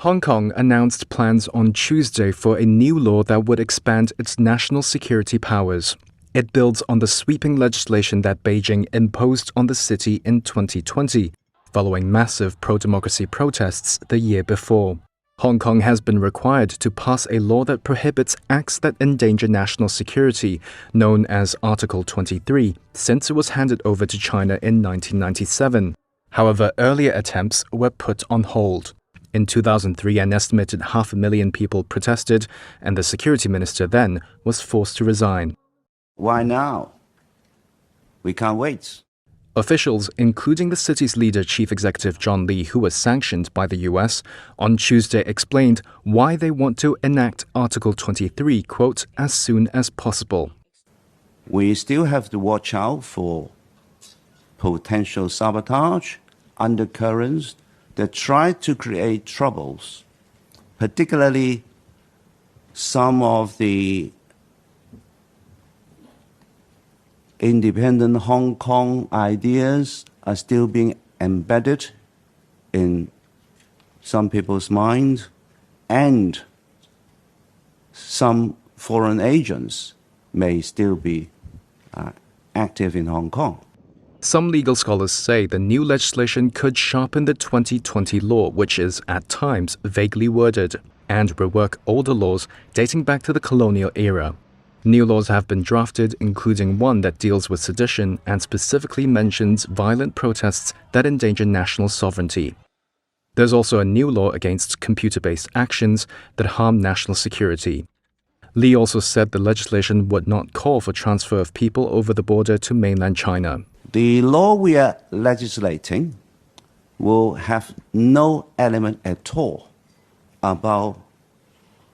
Hong Kong announced plans on Tuesday for a new law that would expand its national security powers. It builds on the sweeping legislation that Beijing imposed on the city in 2020, following massive pro-democracy protests the year before. Hong Kong has been required to pass a law that prohibits acts that endanger national security, known as Article 23, since it was handed over to China in 1997. However, earlier attempts were put on hold. In 2003, an estimated 500,000 people protested, and the security minister then was forced to resign. Why now? We can't wait. Officials, including the city's leader, Chief Executive John Lee, who was sanctioned by the US, on Tuesday explained why they want to enact Article 23, quote, as soon as possible. We still have to watch out for potential sabotage, undercurrents that try to create troubles, particularly some of the independent Hong Kong ideas are still being embedded in some people's minds, and some foreign agents may still be active in Hong Kong. Some legal scholars say the new legislation could sharpen the 2020 law, which is, at times, vaguely worded, and rework older laws dating back to the colonial era. New laws have been drafted, including one that deals with sedition and specifically mentions violent protests that endanger national sovereignty. There's also a new law against computer-based actions that harm national security. Lee also said the legislation would not call for transfer of people over the border to mainland China. The law we are legislating will have no element at all about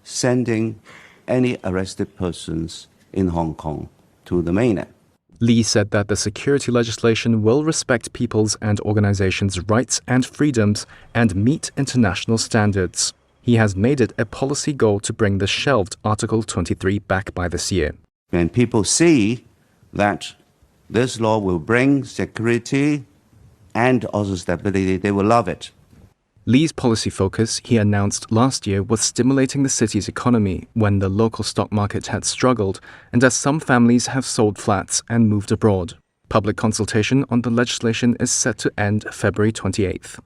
sending any arrested persons in Hong Kong to the mainland. Lee said that the security legislation will respect people's and organizations' rights and freedoms and meet international standards. He has made it a policy goal to bring the shelved Article 23 back by this year. When people see that this law will bring security and also stability, they will love it. Lee's policy focus, he announced last year, was stimulating the city's economy when the local stock market had struggled and as some families have sold flats and moved abroad. Public consultation on the legislation is set to end February 28th.